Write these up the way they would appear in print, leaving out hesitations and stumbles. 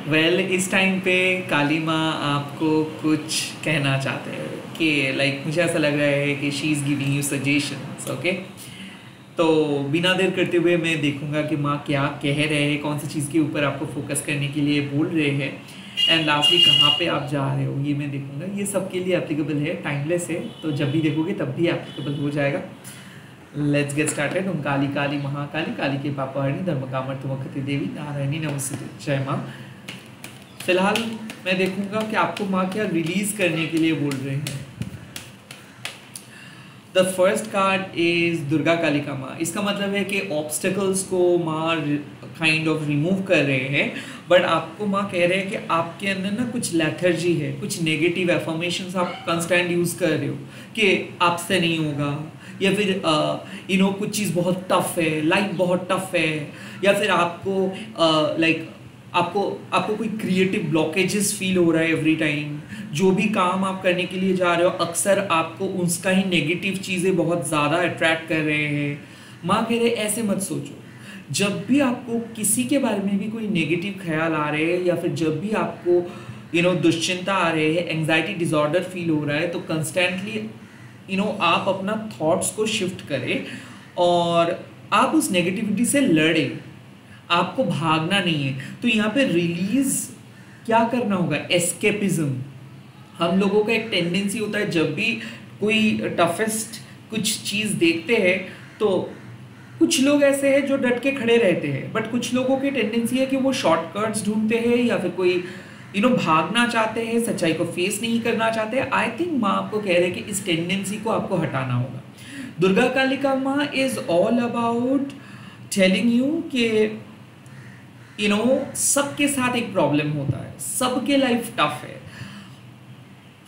इस टाइम पे काली माँ आपको कुछ कहना चाहते हैं कि मुझे ऐसा लग रहा है कि she is giving you suggestions. Okay, तो बिना देर करते हुए मैं देखूंगा कि माँ क्या कह रहे हैं, कौन सी चीज़ के ऊपर आपको फोकस करने के लिए बोल रहे हैं, एंड लास्टली कहाँ पे आप जा रहे हो ये मैं देखूंगा। ये सबके लिए एप्लीकेबल है, टाइमलेस है, तो जब भी देखोगे तब भी एप्लीकेबल हो जाएगा। Let's get started. Om Kali Kali Mahakali, Kali के पापहरणी, धर्म कामर तुमखति देवी, नारायणी नमस्ते, जय माँ। फिलहाल मैं देखूंगा कि आपको माँ क्या रिलीज करने के लिए बोल रहे हैं। The first card is Durga Kalika माँ। इसका मतलब है कि ऑब्स्टेकल्स को माँ काइंड ऑफ रिमूव कर रहे हैं, बट आपको माँ कह रहे हैं कि आपके अंदर ना कुछ लेथर्जी है, कुछ नेगेटिव एफर्मेशंस आप कंस्टेंट यूज़ कर रहे हो कि आपसे नहीं होगा, या फिर कुछ चीज़ बहुत टफ है, लाइफ बहुत टफ है, या फिर आपको आपको कोई क्रिएटिव ब्लॉकेजेस फील हो रहा है एवरी टाइम। जो भी काम आप करने के लिए जा रहे हो अक्सर आपको उसका ही नेगेटिव चीज़ें बहुत ज़्यादा अट्रैक्ट कर रहे हैं। माँ कह रहे ऐसे मत सोचो। जब भी आपको किसी के बारे में भी कोई नेगेटिव ख्याल आ रहे हैं, या फिर जब भी आपको दुश्चिंता आ रहे हैं, एंग्जाइटी डिसऑर्डर फील हो रहा है, तो कंस्टेंटली आप अपना थॉट्स को शिफ्ट करें और आप उस नेगेटिविटी से लड़ें। आपको भागना नहीं है। तो यहाँ पे रिलीज क्या करना होगा? एस्केपिज्म। हम लोगों का एक टेंडेंसी होता है, जब भी कोई टफेस्ट कुछ चीज़ देखते हैं तो कुछ लोग ऐसे हैं जो डट के खड़े रहते हैं, बट कुछ लोगों की टेंडेंसी है कि वो शॉर्टकट्स ढूंढते हैं, या फिर कोई भागना चाहते हैं, सच्चाई को फेस नहीं करना चाहते हैं। आई थिंक माँ आपको कह रहे हैं कि इस टेंडेंसी को आपको हटाना होगा। दुर्गा कालिका माँ is all about telling you कि सबके साथ एक प्रॉब्लम होता है, सबके लाइफ टफ है।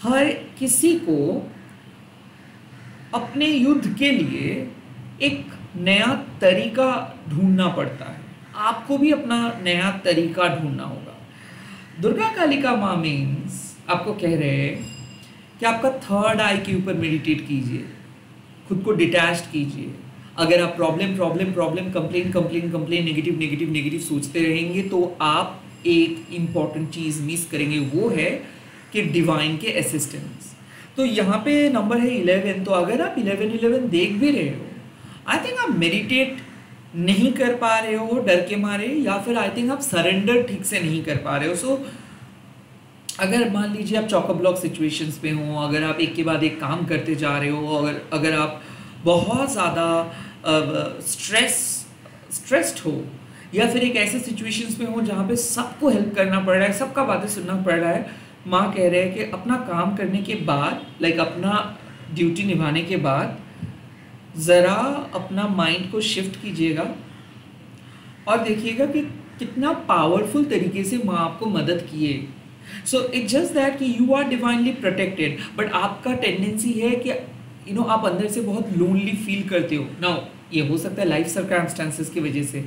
हर किसी को अपने युद्ध के लिए एक नया तरीका ढूंढना पड़ता है। आपको भी अपना नया तरीका ढूंढना होगा। दुर्गा कालिका माँ मीन्स आपको कह रहे हैं कि आपका थर्ड आई के ऊपर मेडिटेट कीजिए, खुद को डिटैच्ड कीजिए। अगर आप प्रॉब्लम कंप्लेन नेगेटिव सोचते रहेंगे तो आप एक इम्पॉर्टेंट चीज़ मिस करेंगे, वो है कि डिवाइन के असिस्टेंस। तो यहाँ पे नंबर है 11। तो अगर आप 11 देख भी रहे हो, आई थिंक आप मेडिटेट नहीं कर पा रहे हो डर के मारे, या फिर आई थिंक आप सरेंडर ठीक से नहीं कर पा रहे हो। सो अगर मान लीजिए आप चॉक ब्लॉक सिचुएशंस पे हो, अगर आप एक के बाद एक काम करते जा रहे हो, अगर आप बहुत ज़्यादा स्ट्रेस्ड हो, या फिर एक ऐसे सिचुएशंस में हो जहाँ पे सबको हेल्प करना पड़ रहा है, सबका बातें सुनना पड़ रहा है, माँ कह रहे हैं कि अपना काम करने के बाद अपना ड्यूटी निभाने के बाद ज़रा अपना माइंड को शिफ्ट कीजिएगा और देखिएगा कि कितना पावरफुल तरीके से माँ आपको मदद किए। सो इट्स जस्ट दैट कि you are divinely protected, but आपका टेंडेंसी है कि आप अंदर से बहुत लोनली फील करते हो। नाउ ये हो सकता है लाइफ सर्कमस्टेंसेस की वजह से,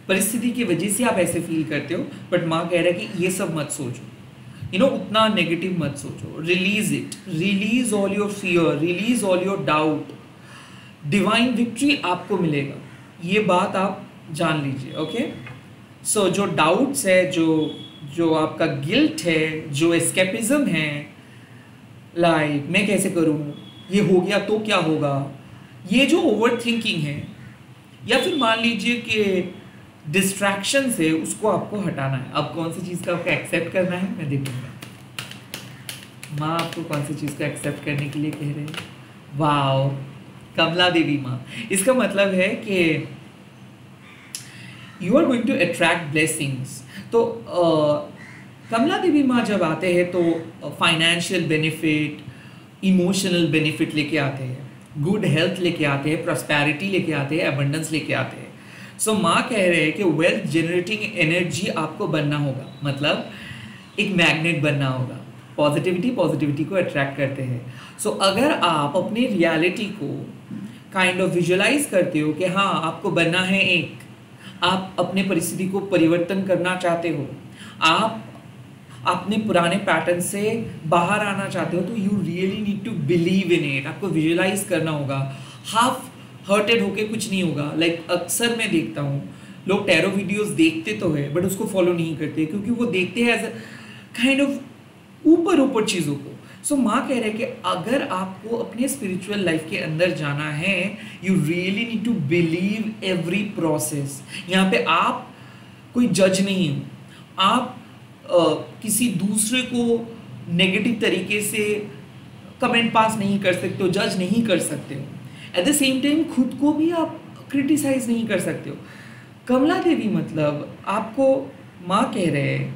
परिस्थिति की वजह से आप ऐसे फील करते हो, बट माँ कह रहा है कि ये सब मत सोचो, उतना नेगेटिव मत सोचो। Release it, release all your fear, release all your doubt. Divine victory आपको मिलेगा, ये बात आप जान लीजिए। ओके, सो जो डाउट्स है, जो आपका गिल्ट है, जो एस्केपिज्म है, मैं कैसे करूँ, ये हो गया तो क्या होगा, ये जो ओवर थिंकिंग है, या फिर मान लीजिए कि डिस्ट्रैक्शन है, उसको आपको हटाना है। अब कौन सी चीज़ का आपको एक्सेप्ट करना है मैं देखूंगा। माँ आपको कौन सी चीज़ का एक्सेप्ट करने के लिए कह रहे हैं? वाओ, कमला देवी माँ। इसका मतलब है कि you are going to attract blessings. तो कमला देवी माँ जब आते हैं तो फाइनेंशियल बेनिफिट, इमोशनल बेनिफिट लेके आते हैं, गुड हेल्थ लेके आते हैं, प्रॉस्पेरिटी लेके आते हैं, एबंडेंस लेके आते हैं। सो माँ कह रहे हैं कि वेल्थ जनरेटिंग एनर्जी आपको बनना होगा, मतलब एक मैग्नेट बनना होगा। पॉजिटिविटी को अट्रैक्ट करते हैं। सो अगर आप अपनी रियलिटी को काइंड ऑफ विजुअलाइज करते हो कि हाँ आपको बनना है एक, आप अपने परिस्थिति को परिवर्तन करना चाहते हो, आप अपने पुराने पैटर्न से बाहर आना चाहते हो, तो you really need to believe in it. आपको विजुअलाइज करना होगा। हाफ हर्टेड होके कुछ नहीं होगा। अक्सर मैं देखता हूँ लोग टैरो वीडियोस देखते तो है बट उसको फॉलो नहीं करते, क्योंकि वो देखते हैं एज अ काइंड ऑफ ऊपर ऊपर चीज़ों को। सो माँ कह रहे हैं कि अगर आपको अपने स्पिरिचुअल लाइफ के अंदर जाना है, you really need to believe every process. यहाँ पे आप कोई जज नहीं हो, आप किसी दूसरे को नेगेटिव तरीके से कमेंट पास नहीं कर सकते हो, जज नहीं कर सकते हो। एट द सेम टाइम खुद को भी आप क्रिटिसाइज नहीं कर सकते हो। कमला देवी मतलब आपको माँ कह रहे हैं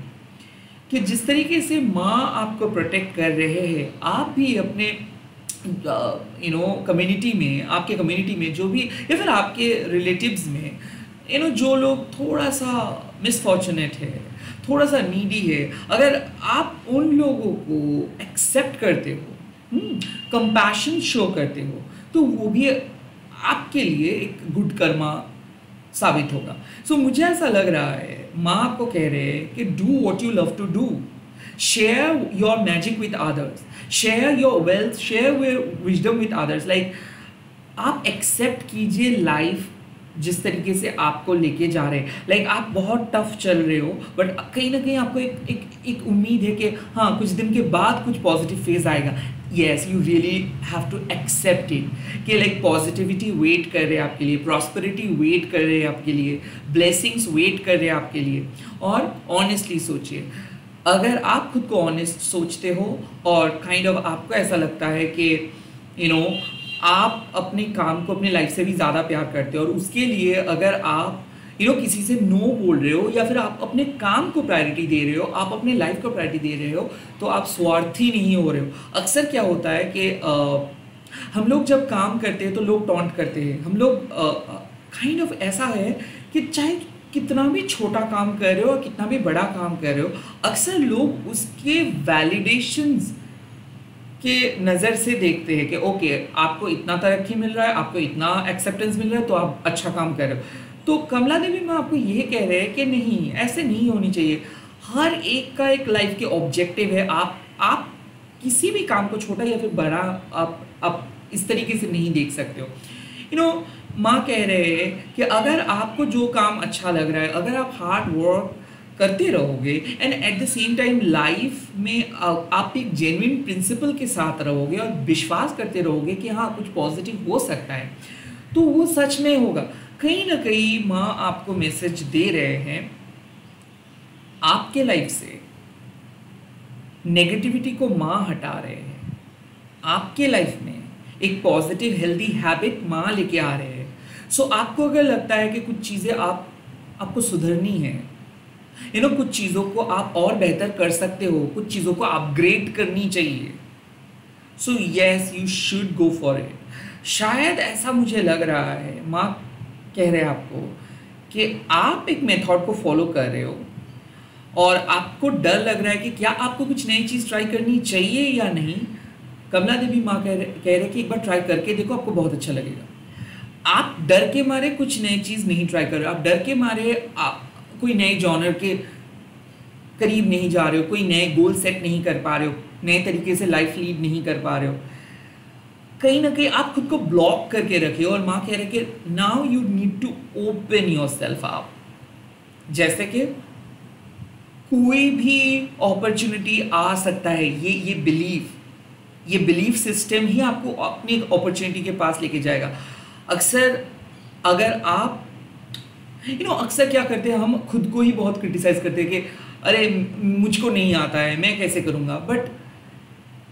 कि जिस तरीके से माँ आपको प्रोटेक्ट कर रहे हैं, आप भी अपने कम्युनिटी में, आपके कम्युनिटी में जो भी, या फिर आपके रिलेटिव्स में जो लोग थोड़ा सा मिसफॉर्चुनेट है, थोड़ा सा नीडी है, अगर आप उन लोगों को एक्सेप्ट करते हो, कंपैशन शो करते हो, तो वो भी आपके लिए एक गुड कर्मा साबित होगा। सो मुझे ऐसा लग रहा है माँ आपको कह रहे हैं कि do what you love to do, share your magic with others, share your wealth, share your wisdom with others. Like आप एक्सेप्ट कीजिए लाइफ जिस तरीके से आपको लेके जा रहे हैं। लाइक आप बहुत टफ चल रहे हो बट कहीं ना कहीं आपको एक उम्मीद है कि हाँ कुछ दिन के बाद कुछ पॉजिटिव फेज आएगा। Yes, you really have to accept it कि लाइक पॉजिटिविटी वेट कर रहे हैं आपके लिए, प्रॉस्पेरिटी वेट कर रहे हैं आपके लिए, ब्लेसिंग्स वेट कर रहे हैं आपके लिए। और ऑनेस्टली सोचिए, अगर आप खुद को ऑनेस्ट सोचते हो और काइंड ऑफ आपको ऐसा लगता है कि आप अपने काम को अपने लाइफ से भी ज़्यादा प्यार करते हो, और उसके लिए अगर आप किसी से नो बोल रहे हो या फिर आप अपने काम को प्रायोरिटी दे रहे हो, आप अपने लाइफ को प्रायोरिटी दे रहे हो, तो आप स्वार्थी नहीं हो रहे हो। अक्सर क्या होता है कि हम लोग जब काम करते हैं तो लोग टॉन्ट करते हैं, हम लोग काइंड ऑफ ऐसा है कि चाहे कितना भी छोटा काम कर रहे हो और कितना भी बड़ा काम कर रहे हो, अक्सर लोग उसके वैलिडेशंस के नज़र से देखते हैं कि ओके आपको इतना तरक्की मिल रहा है, आपको इतना एक्सेप्टेंस मिल रहा है, तो आप अच्छा काम कर रहे हो। तो कमला देवी में आपको ये कह रहे हैं कि नहीं, ऐसे नहीं होनी चाहिए। हर एक का एक लाइफ के ऑब्जेक्टिव है। आप किसी भी काम को छोटा या फिर बड़ा आप इस तरीके से नहीं देख सकते हो। माँ कह रहे हैं कि अगर आपको जो काम अच्छा लग रहा है, अगर आप हार्ड वर्क करते रहोगे and at the same time life में आप एक जेन्युइन प्रिंसिपल के साथ रहोगे और विश्वास करते रहोगे कि हाँ कुछ पॉजिटिव हो सकता है, तो वो सच में होगा। कहीं ना कहीं माँ आपको मैसेज दे रहे हैं, आपके लाइफ से नेगेटिविटी को माँ हटा रहे हैं, आपके लाइफ में एक पॉजिटिव हेल्दी हैबिट माँ लेके आ रहे हैं। सो आपको अगर लगता है कि कुछ चीज़ें आपको सुधरनी है, कुछ चीज़ों को आप और बेहतर कर सकते हो, कुछ चीज़ों को अपग्रेड करनी चाहिए, so yes you should go for it. शायद ऐसा मुझे लग रहा है, माँ कह रहे हैं आपको कि आप एक मेथड को फॉलो कर रहे हो और आपको डर लग रहा है कि क्या आपको कुछ नई चीज़ ट्राई करनी चाहिए या नहीं। कमला देवी माँ कह रहे कि एक बार ट्राई करके देखो, आपको बहुत अच्छा लगेगा। आप डर के मारे कुछ नई चीज़ नहीं ट्राई कर रहे हो, आप डर के मारे कोई नए जॉनर के करीब नहीं जा रहे हो, कोई नए गोल सेट नहीं कर पा रहे हो, नए तरीके से लाइफ लीड नहीं कर पा रहे हो, कहीं ना कहीं आप खुद को ब्लॉक करके रखे हो। और माँ कह रहे कि now you need to open yourself up. जैसे कि कोई भी अपॉर्चुनिटी आ सकता है, ये बिलीफ सिस्टम ही आपको अपनी अपॉर्चुनिटी के पास लेके जाएगा। अक्सर अगर आप अक्सर क्या करते हैं, हम खुद को ही बहुत क्रिटिसाइज करते हैं कि अरे मुझको नहीं आता है, मैं कैसे करूँगा। बट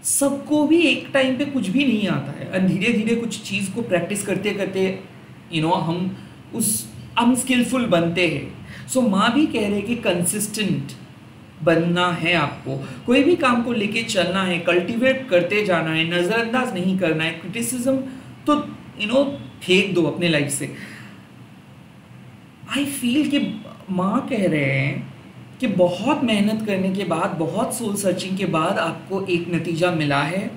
सबको भी एक टाइम पे कुछ भी नहीं आता है, और धीरे धीरे कुछ चीज़ को प्रैक्टिस करते करते हम स्किलफुल बनते हैं। सो माँ भी कह रहे हैं कि कंसिस्टेंट बनना है, आपको कोई भी काम को लेके चलना है, कल्टीवेट करते जाना है, नज़रअंदाज नहीं करना है। क्रिटिसिज्म तो फेंक दो अपने लाइफ से। आई फील कि माँ कह रहे हैं कि बहुत मेहनत करने के बाद, बहुत सोल सर्चिंग के बाद आपको एक नतीजा मिला है।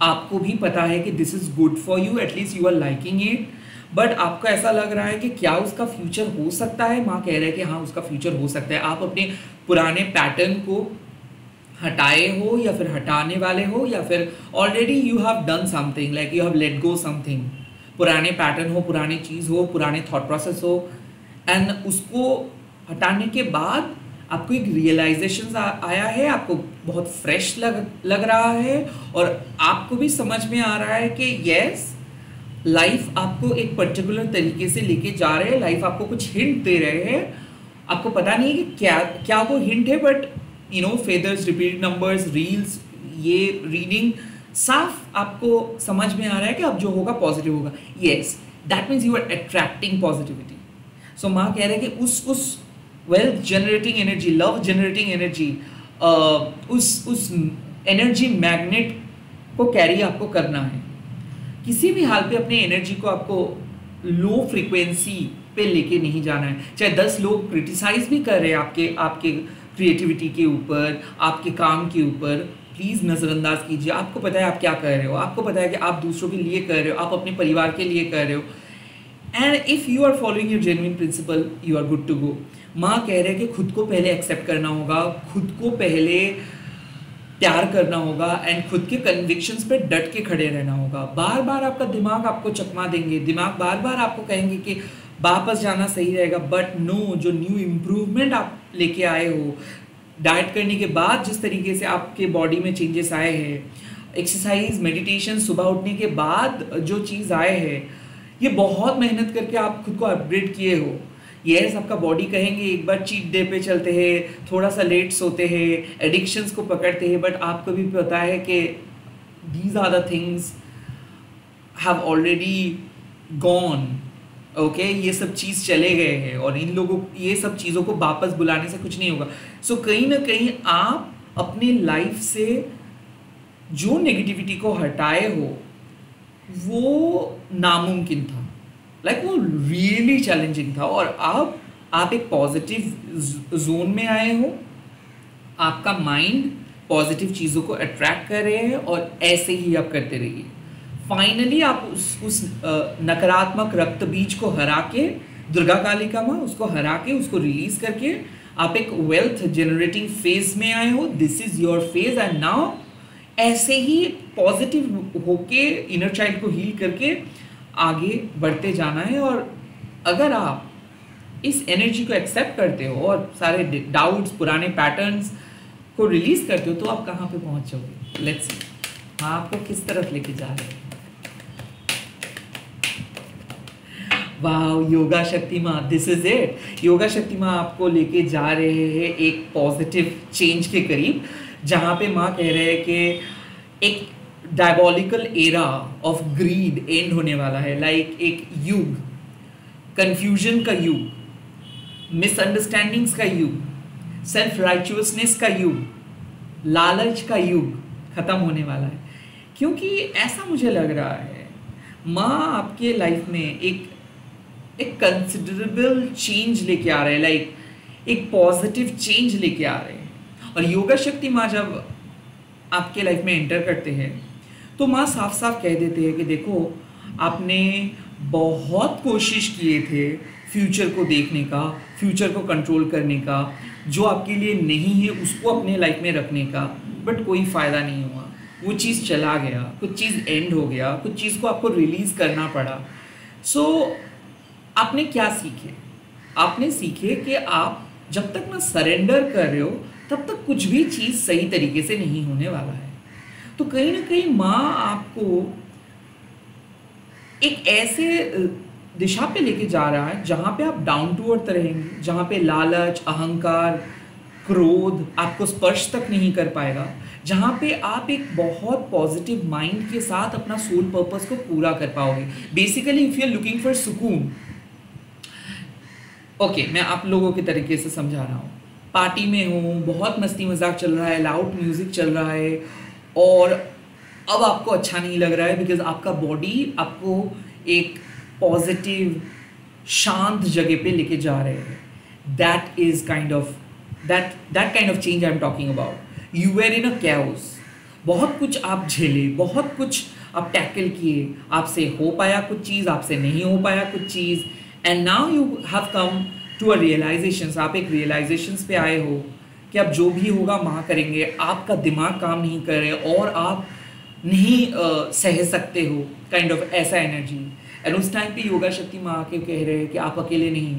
आपको भी पता है कि this is good for you, at least you are liking it, but आपको ऐसा लग रहा है कि क्या उसका फ्यूचर हो सकता है। माँ कह रहे हैं कि हाँ उसका फ्यूचर हो सकता है। आप अपने पुराने पैटर्न को हटाए हो या फिर हटाने वाले हो, या फिर already you have done something, like you have let go something. पुराने पैटर्न हो, पुरानी चीज़ हो, पुराने थॉट प्रोसेस हो, एंड उसको हटाने के बाद आपको एक रियलाइजेशन आया है, आपको बहुत फ्रेश लग रहा है और आपको भी समझ में आ रहा है कि यस, लाइफ आपको एक पर्टिकुलर तरीके से लेके जा रहे हैं, लाइफ आपको कुछ हिंट दे रहे हैं, आपको पता नहीं है कि क्या क्या वो हिंट है, but you know feathers, repeated numbers, reels, ये रीडिंग साफ आपको समझ में आ रहा है कि अब जो होगा पॉजिटिव होगा। Yes, that means you are attracting positivity. So माँ कह रहे हैं कि उस wealth generating energy, love generating energy, उस एनर्जी मैग्नेट को कैरी आपको करना है। किसी भी हाल पे अपने एनर्जी को आपको लो फ्रीक्वेंसी पे लेके नहीं जाना है। चाहे 10 लोग क्रिटिसाइज भी कर रहे हैं आपके क्रिएटिविटी के ऊपर, आपके काम के ऊपर, प्लीज़ नज़रअंदाज कीजिए। आपको पता है आप क्या कर रहे हो, आपको पता है कि आप दूसरों के लिए कर रहे हो, आप अपने परिवार के लिए कर रहे हो, and if you are following your genuine principle, you are good to go. माँ कह रहे हैं कि खुद को पहले एक्सेप्ट करना होगा, खुद को पहले प्यार करना होगा एंड खुद के कन्विक्शंस पे डट के खड़े रहना होगा। बार बार आपका दिमाग आपको चकमा देंगे, दिमाग बार बार आपको कहेंगे कि वापस जाना सही रहेगा, बट नो, जो न्यू इम्प्रूवमेंट आप लेके आए हो, डाइट करने के बाद जिस तरीके से आपके बॉडी में चेंजेस आए हैं, एक्सरसाइज, मेडिटेशन, सुबह उठने के बाद जो चीज़ आए हैं, ये बहुत मेहनत करके आप खुद को अपग्रेड किए हो। यस, आपका बॉडी कहेंगे एक बार चीट डे पे चलते हैं, थोड़ा सा लेट सोते हैं, एडिक्शंस को पकड़ते हैं, बट आपको भी पता है कि these are the things have already gone. Okay, ये सब चीज़ चले गए हैं और इन लोगों, ये सब चीज़ों को वापस बुलाने से कुछ नहीं होगा। सो कहीं ना कहीं आप अपने लाइफ से जो नेगेटिविटी को हटाए हो वो नामुमकिन था, लाइक वो रियली चैलेंजिंग था, और अब आप एक पॉजिटिव जोन में आए हो, आपका माइंड पॉजिटिव चीज़ों को अट्रैक्ट कर रहे हैं और ऐसे ही आप करते रहिए। फाइनली आप उस नकारात्मक रक्त बीज को हरा के, दुर्गा कालिका माँ, उसको हरा के, उसको रिलीज करके आप एक वेल्थ जनरेटिंग फेज में आए हो। This is your phase and now ऐसे ही पॉजिटिव होके इनर चाइल्ड को हील करके आगे बढ़ते जाना है। और अगर आप इस एनर्जी को एक्सेप्ट करते हो और सारे डाउट्स, पुराने पैटर्न्स को रिलीज करते हो, तो आप कहाँ पे पहुँच जाओगे। लेट्स सी हाँ, आपको किस तरफ लेके जा रहे हैं। वाह, योगा शक्ति माँ, दिस इज इट। योगा शक्ति माँ आपको लेके जा रहे हैं एक पॉजिटिव चेंज के करीब, जहाँ पे माँ कह रहे हैं कि एक diabolical era of grid and होने वाला है, लाइक एक युग, कंफ्यूजन का युग, मिसअंडरस्टैंडिंग्स का युग, सेल्फ राइचुअसनेस का युग, लालच का युग खत्म होने वाला है। क्योंकि ऐसा मुझे लग रहा है माँ आपके लाइफ में एक कंसिडरेबल चेंज लेके आ रहे हैं, लाइक एक पॉजिटिव चेंज लेके आ रहे हैं। और योगा शक्ति माँ जब आपके लाइफ में एंटर करते हैं तो माँ साफ साफ कह देते हैं कि देखो, आपने बहुत कोशिश किए थे फ्यूचर को देखने का, फ्यूचर को कंट्रोल करने का, जो आपके लिए नहीं है उसको अपने लाइफ में रखने का, बट कोई फ़ायदा नहीं हुआ। वो चीज़ चला गया, कुछ चीज़ एंड हो गया, कुछ चीज़ को आपको रिलीज़ करना पड़ा। सो आपने क्या सीखे? आपने सीखे कि आप जब तक ना सरेंडर कर रहे हो तब तक कुछ भी चीज़ सही तरीके से नहीं होने वाला है। तो कहीं ना कहीं माँ आपको एक ऐसे दिशा पे लेके जा रहा है जहाँ पे आप डाउन टू अर्थ रहेंगे, जहाँ पे लालच, अहंकार, क्रोध आपको स्पर्श तक नहीं कर पाएगा, जहाँ पे आप एक बहुत पॉजिटिव माइंड के साथ अपना सोल पर्पस को पूरा कर पाओगे। Basically if you are looking for सुकून, ओके, मैं आप लोगों के तरीके से समझा रहा हूँ। पार्टी में हूँ, बहुत मस्ती मजाक चल रहा है, लाउड म्यूजिक चल रहा है, और अब आपको अच्छा नहीं लग रहा है बिकॉज आपका बॉडी आपको एक पॉजिटिव शांत जगह पे लेके जा रहे हैं। That is kind of that kind of change I am talking about. You were in a chaos, बहुत कुछ आप झेले, बहुत कुछ आप टैकल किए, आपसे हो पाया कुछ चीज़, आपसे नहीं हो पाया कुछ चीज़, and now you have come to a realisation. आप एक रियलाइजेशन पे आए हो कि अब जो भी होगा माँ करेंगे, आपका दिमाग काम नहीं कर रहे और आप नहीं सह सकते हो, काइंड ऑफ ऐसा एनर्जी। एंड उस टाइम पे योगा शक्ति माँ के कह रहे हैं कि आप अकेले नहीं,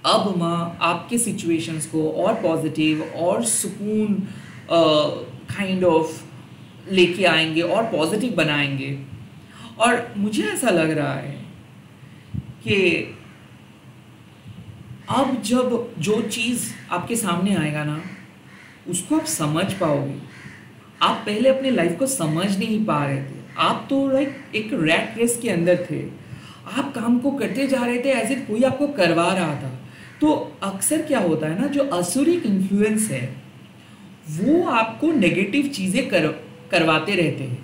अब माँ आपके सिचुएशंस को और पॉजिटिव और सुकून काइंड ऑफ लेके आएंगे और पॉजिटिव बनाएंगे। और मुझे ऐसा लग रहा है कि अब जब जो चीज़ आपके सामने आएगा ना, उसको आप समझ पाओगे। आप पहले अपने लाइफ को समझ नहीं पा रहे थे, आप तो लाइक एक रैट रेस के अंदर थे, आप काम को करते जा रहे थे एज इफ कोई आपको करवा रहा था। तो अक्सर क्या होता है ना, जो असुरिक इन्फ्लुएंस है वो आपको नेगेटिव चीज़ें करवाते रहते हैं,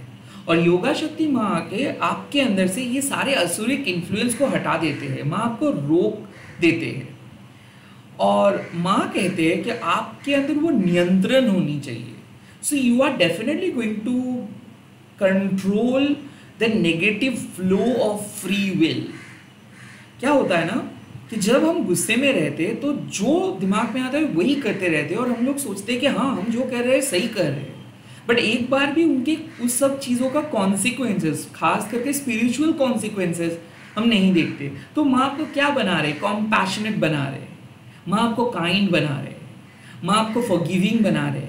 और योगा शक्ति माँ आके आपके अंदर से ये सारे असुरिक इन्फ्लुएंस को हटा देते हैं, माँ आपको रोक देते हैं। और माँ कहते हैं कि आपके अंदर वो नियंत्रण होनी चाहिए। So you are definitely going to control the negative flow of free will. क्या होता है ना कि जब हम गुस्से में रहते हैं तो जो दिमाग में आता है वही करते रहते हैं, और हम लोग सोचते हैं कि हाँ हम जो कर रहे हैं सही कर रहे हैं, बट एक बार भी उनके उस सब चीज़ों का कॉन्सिक्वेंसेस, खास करके स्पिरिचुअल कॉन्सिक्वेंसेस हम नहीं देखते। तो माँ आपको क्या बना रहे? कॉम्पैशनेट बना रहे, माँ आपको काइंड बना रहे, माँ आपको फॉरगिविंग बना रहे,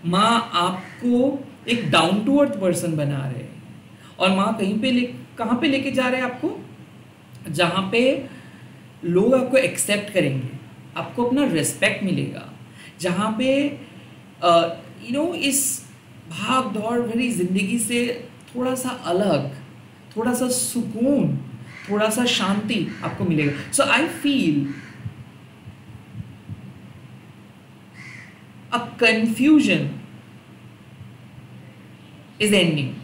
माँ आपको एक डाउन टू अर्थ पर्सन बना रहे। और माँ कहाँ पे लेके जा रहे हैं आपको? जहाँ पे लोग आपको एक्सेप्ट करेंगे, आपको अपना रिस्पेक्ट मिलेगा, जहाँ पे इस भाग दौड़ भरी जिंदगी से थोड़ा सा अलग, थोड़ा सा सुकून, थोड़ा सा शांति आपको मिलेगा। So I feel a confusion is ending.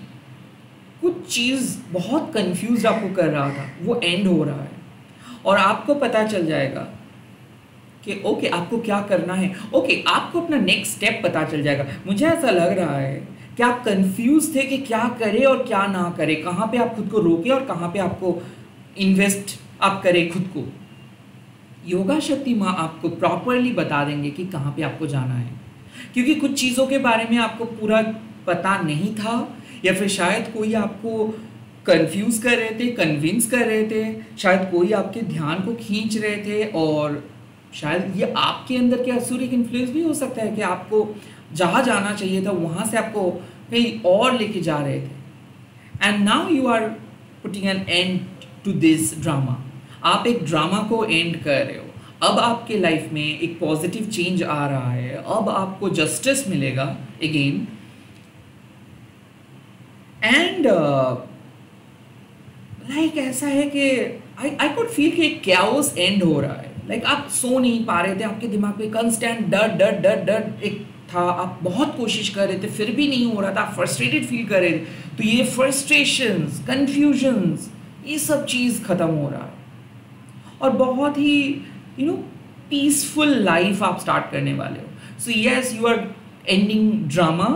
कुछ चीज़ बहुत कंफ्यूज आपको कर रहा था, वो एंड हो रहा है, और आपको पता चल जाएगा कि ओके आपको क्या करना है। ओके आपको अपना नेक्स्ट स्टेप पता चल जाएगा। मुझे ऐसा लग रहा है कि आप कंफ्यूज थे कि क्या करें और क्या ना करें, कहाँ पे आप खुद को रोके और कहाँ पे आपको इन्वेस्ट आप करें खुद को। योगा शक्ति माँ आपको प्रॉपरली बता देंगे कि कहाँ पे आपको जाना है, क्योंकि कुछ चीज़ों के बारे में आपको पूरा पता नहीं था, या फिर शायद कोई आपको कंफ्यूज कर रहे थे, कन्विंस कर रहे थे, शायद कोई आपके ध्यान को खींच रहे थे, और शायद ये आपके अंदर के असुरिक इन्फ्लुएंस भी हो सकता है कि आपको जहाँ जाना चाहिए था वहाँ से आपको कहीं और लेके जा रहे थे। And now you are putting an end to this drama. आप एक ड्रामा को एंड कर रहे हो। अब आपके लाइफ में एक पॉजिटिव चेंज आ रहा है, अब आपको जस्टिस मिलेगा अगेन। एंड लाइक ऐसा है कि आई कुड फील कि एक कैओस एंड हो रहा है। लाइक आप सो नहीं पा रहे थे, आपके दिमाग में कंस्टेंट डर डर डर डर एक था, आप बहुत कोशिश कर रहे थे फिर भी नहीं हो रहा था, आप फ्रस्ट्रेटेड फील कर रहे थे। तो ये फ्रस्ट्रेशंस, कन्फ्यूजन्स, ये सब चीज़ ख़त्म हो रहा है, और बहुत ही पीसफुल लाइफ आप स्टार्ट करने वाले हो। So yes, you are ending drama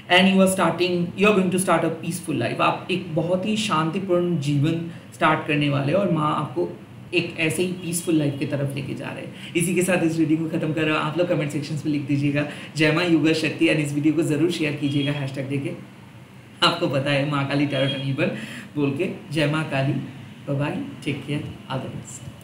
and you are going to start a peaceful life. आप एक बहुत ही शांतिपूर्ण जीवन स्टार्ट करने वाले हो, और माँ आपको एक ऐसे ही पीसफुल लाइफ की तरफ लेके जा रहे हैं। इसी के साथ इस वीडियो को खत्म कर रहा हूँ। आप लोग कमेंट सेक्शन में लिख दीजिएगा जय माँ योगा शक्ति, एंड इस वीडियो को ज़रूर शेयर कीजिएगा हैशटैग देके। आपको पता है माँ काली टैरोट बोल के। जय माँ Kali, bye bye, take care, all the best.